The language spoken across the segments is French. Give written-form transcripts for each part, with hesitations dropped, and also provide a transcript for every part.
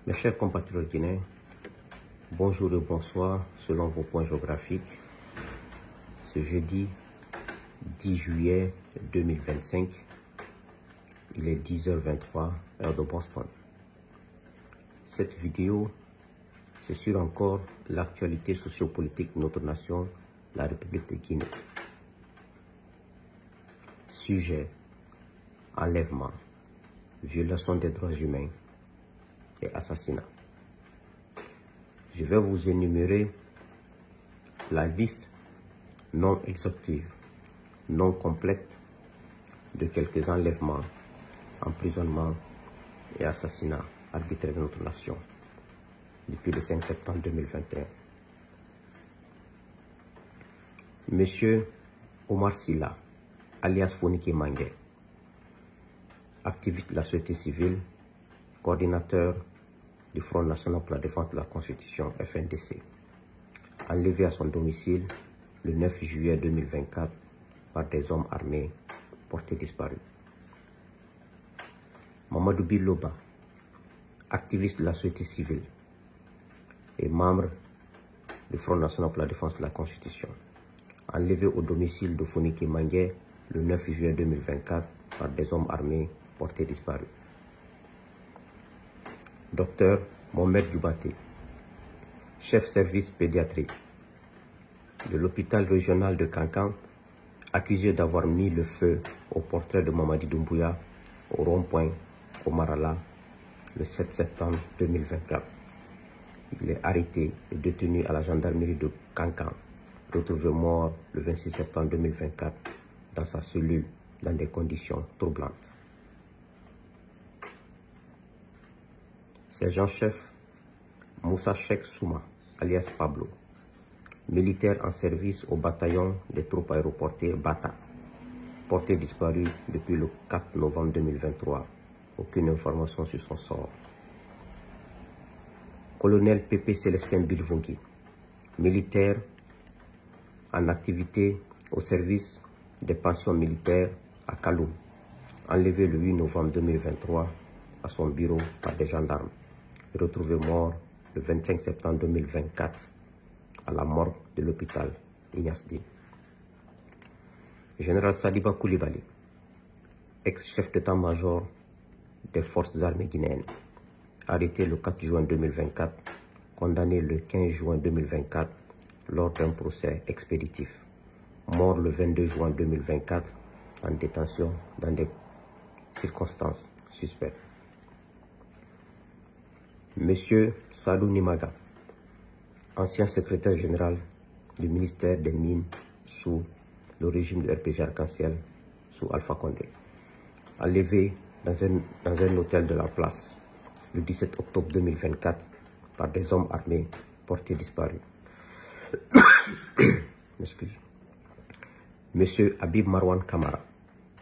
Mes chers compatriotes guinéens, bonjour et bonsoir selon vos points géographiques. Ce jeudi 10 juillet 2025, il est 10h23 heure de Boston. Cette vidéo, c'est sur encore l'actualité sociopolitique de notre nation, la République de Guinée. Sujet: enlèvement, violation des droits humains et assassinat. Je vais vous énumérer la liste non exhaustive, non complète de quelques enlèvements, emprisonnements et assassinats arbitraires de notre nation depuis le 5 septembre 2021. Monsieur Omar Silla, alias Foniki Mangué, activiste de la société civile, coordinateur du Front National pour la Défense de la Constitution, FNDC, enlevé à son domicile le 9 juillet 2024 par des hommes armés portés disparus. Mamadou Biloba, activiste de la société civile et membre du Front National pour la Défense de la Constitution, enlevé au domicile de Foniki Mangué le 9 juillet 2024 par des hommes armés portés disparus. Docteur Mohamed Djoubaté, chef service pédiatrie de l'hôpital régional de Kankan, accusé d'avoir mis le feu au portrait de Mamadi Doumbouya au rond-point Omarala le 7 septembre 2024. Il est arrêté et détenu à la gendarmerie de Kankan, retrouvé mort le 26 septembre 2024 dans sa cellule dans des conditions troublantes. Sergent-chef Moussa Cheikh Souma, alias Pablo, militaire en service au bataillon des troupes aéroportées Bata, porté disparu depuis le 4 novembre 2023. Aucune information sur son sort. Colonel Pépé Célestin Bilvongui, militaire en activité au service des pensions militaires à Kaloum, enlevé le 8 novembre 2023 à son bureau par des gendarmes, et retrouvé mort le 25 septembre 2024 à la morgue de l'hôpital Ignasdi. Général Sadiba Koulibaly, ex-chef d'état-major des forces armées guinéennes, arrêté le 4 juin 2024, condamné le 15 juin 2024 lors d'un procès expéditif, mort le 22 juin 2024 en détention dans des circonstances suspectes. Monsieur Sadou Nimaga, ancien secrétaire général du ministère des Mines sous le régime de RPG Arc-en-Ciel sous Alpha Condé, enlevé dans un hôtel de la place le 17 octobre 2024 par des hommes armés portés disparus. Excuse. Monsieur Habib Marwan Kamara,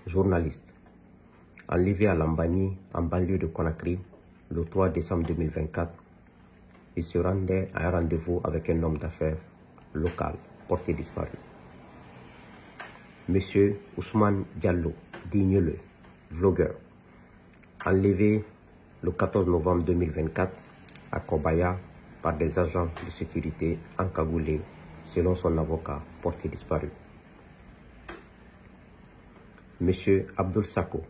journaliste, enlevé à Lambani en banlieue de Conakry le 3 décembre 2024, il se rendait à un rendez-vous avec un homme d'affaires local porté disparu. Monsieur Ousmane Diallo, Digneleu, vlogueur, enlevé le 14 novembre 2024 à Kobaya par des agents de sécurité encagoulés, selon son avocat porté disparu. Monsieur Abdul Sako,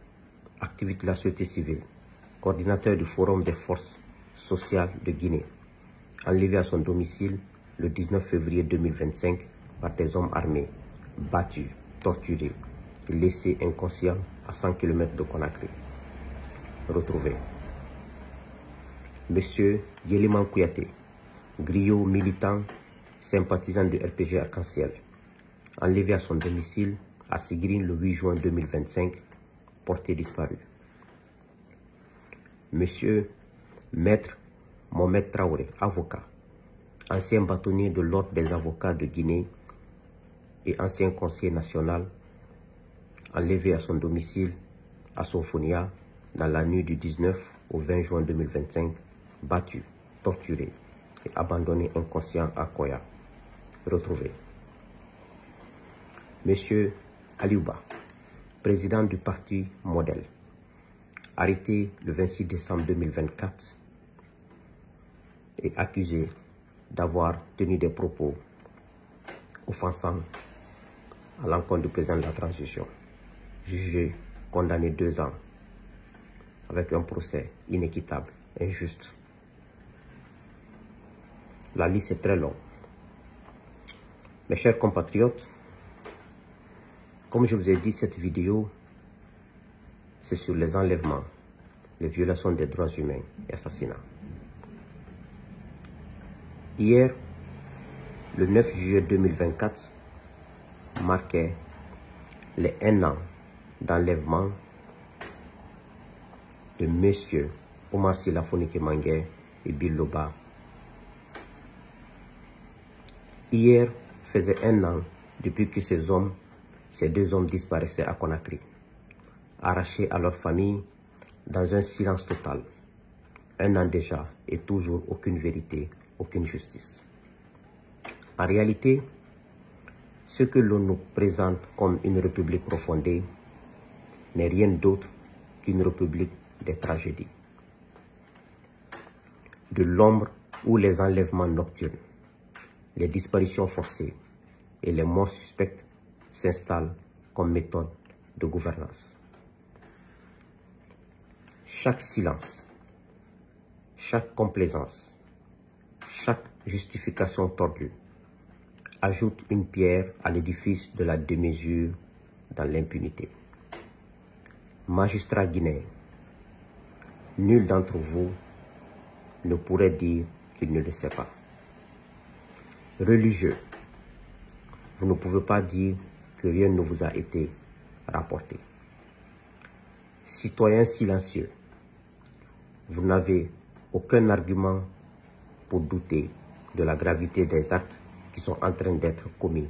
activiste de la société civile, coordinateur du Forum des forces sociales de Guinée, enlevé à son domicile le 19 février 2025 par des hommes armés, battus, torturés et laissés inconscients à 100 km de Conakry. Retrouvé. Monsieur Yeliman Kouyaté, griot militant, sympathisant du RPG Arc-en-Ciel, enlevé à son domicile à Sigrine le 8 juin 2025, porté disparu. Monsieur Maître Mohamed Traoré, avocat, ancien bâtonnier de l'Ordre des avocats de Guinée et ancien conseiller national, enlevé à son domicile à Sofonia dans la nuit du 19 au 20 juin 2025, battu, torturé et abandonné inconscient à Koya. Retrouvé. Monsieur Aliouba, président du parti Modèle, arrêté le 26 décembre 2024 et accusé d'avoir tenu des propos offensants à l'encontre du président de la transition, jugé, condamné 2 ans, avec un procès inéquitable, injuste. La liste est très longue. Mes chers compatriotes, comme je vous ai dit, cette vidéo, c'est sur les enlèvements, les violations des droits humains et assassinats. Hier, le 9 juillet 2024, marquait les 1 an d'enlèvement de messieurs Omar Sy Lafonike Mangué et Bill Loba. Hier faisait 1 an depuis que ces 2 hommes disparaissaient à Conakry, arrachés à leur famille dans un silence total. 1 an déjà et toujours aucune vérité, aucune justice. En réalité, ce que l'on nous présente comme une république refondée n'est rien d'autre qu'une république des tragédies. De l'ombre où les enlèvements nocturnes, les disparitions forcées et les morts suspectes s'installent comme méthode de gouvernance. Chaque silence, chaque complaisance, chaque justification tordue ajoute une pierre à l'édifice de la démesure dans l'impunité. Magistrats guinéens, nul d'entre vous ne pourrait dire qu'il ne le sait pas. Religieux, vous ne pouvez pas dire que rien ne vous a été rapporté. Citoyens silencieux, vous n'avez aucun argument pour douter de la gravité des actes qui sont en train d'être commis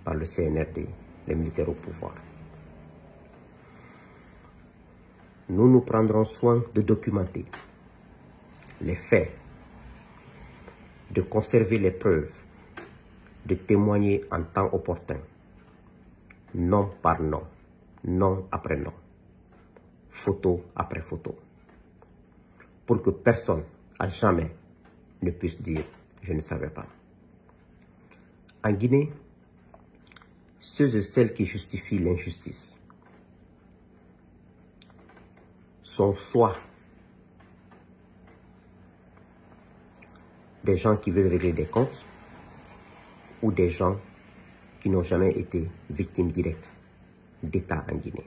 par le CNRD, les militaires au pouvoir. Nous nous prendrons soin de documenter les faits, de conserver les preuves, de témoigner en temps opportun, nom par nom, nom après nom, photo après photo, pour que personne, à jamais, ne puisse dire « je ne savais pas ». En Guinée, ceux et celles qui justifient l'injustice sont soit des gens qui veulent régler des comptes ou des gens qui n'ont jamais été victimes directes d'État en Guinée.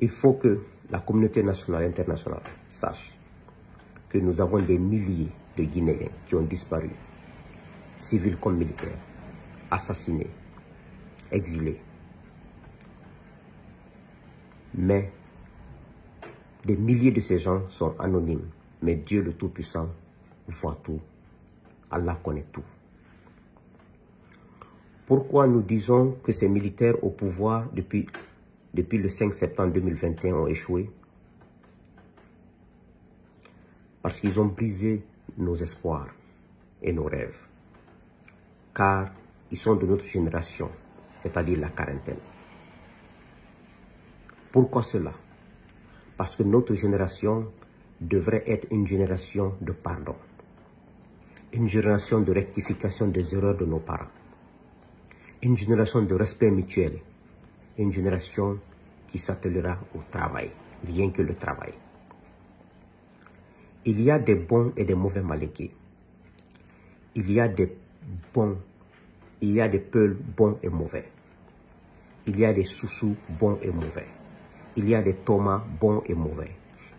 Il faut que la communauté nationale et internationale sache que nous avons des milliers de Guinéens qui ont disparu, civils comme militaires, assassinés, exilés. Mais des milliers de ces gens sont anonymes. Mais Dieu le Tout-Puissant voit tout. Allah connaît tout. Pourquoi nous disons que ces militaires au pouvoir depuis le 5 septembre 2021 ont échoué? Parce qu'ils ont brisé nos espoirs et nos rêves. Car ils sont de notre génération, c'est-à-dire la quarantaine. Pourquoi cela? Parce que notre génération devrait être une génération de pardon, une génération de rectification des erreurs de nos parents, une génération de respect mutuel, une génération qui s'attellera au travail, rien que le travail. Il y a des bons et des mauvais Malinké. Il y a des peuls bons et mauvais. Il y a des Soussous bons et mauvais. Il y a des Thomas bons et mauvais.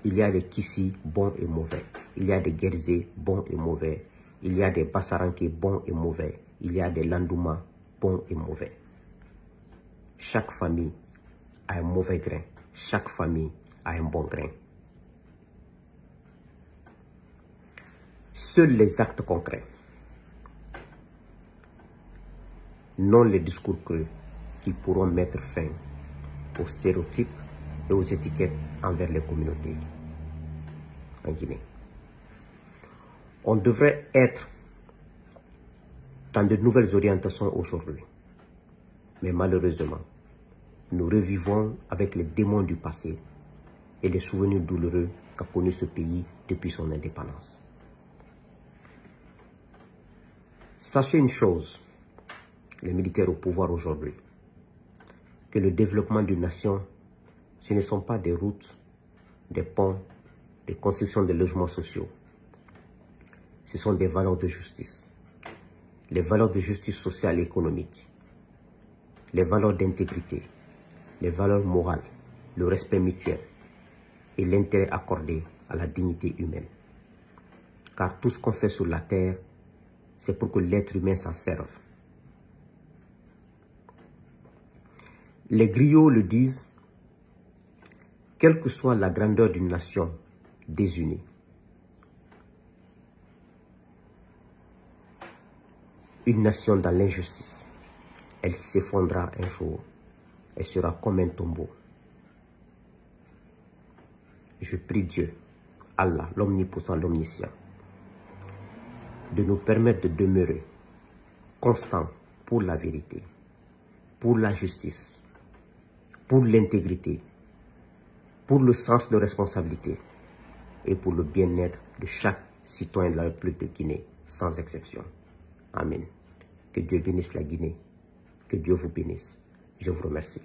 Il y a des Kissi bons et mauvais. Il y a des Gerzé bons et mauvais. Il y a des Bassaranké bons et mauvais. Il y a des Landouma bons et mauvais. Chaque famille a un mauvais grain. Chaque famille a un bon grain. Seuls les actes concrets, non les discours creux, qui pourront mettre fin aux stéréotypes et aux étiquettes envers les communautés en Guinée. On devrait être dans de nouvelles orientations aujourd'hui. Mais malheureusement, nous revivons avec les démons du passé et les souvenirs douloureux qu'a connu ce pays depuis son indépendance. Sachez une chose, les militaires au pouvoir aujourd'hui, que le développement d'une nation, ce ne sont pas des routes, des ponts, des constructions de logements sociaux. Ce sont des valeurs de justice. Les valeurs de justice sociale et économique, les valeurs d'intégrité, les valeurs morales, le respect mutuel et l'intérêt accordé à la dignité humaine. Car tout ce qu'on fait sur la terre, c'est pour que l'être humain s'en serve. Les griots le disent, quelle que soit la grandeur d'une nation désunie, une nation dans l'injustice, elle s'effondrera un jour. Elle sera comme un tombeau. Je prie Dieu, Allah, l'omnipotent, l'omniscient, de nous permettre de demeurer constants pour la vérité, pour la justice, pour l'intégrité, pour le sens de responsabilité et pour le bien-être de chaque citoyen de la République de Guinée, sans exception. Amen. Que Dieu bénisse la Guinée. Que Dieu vous bénisse. Je vous remercie.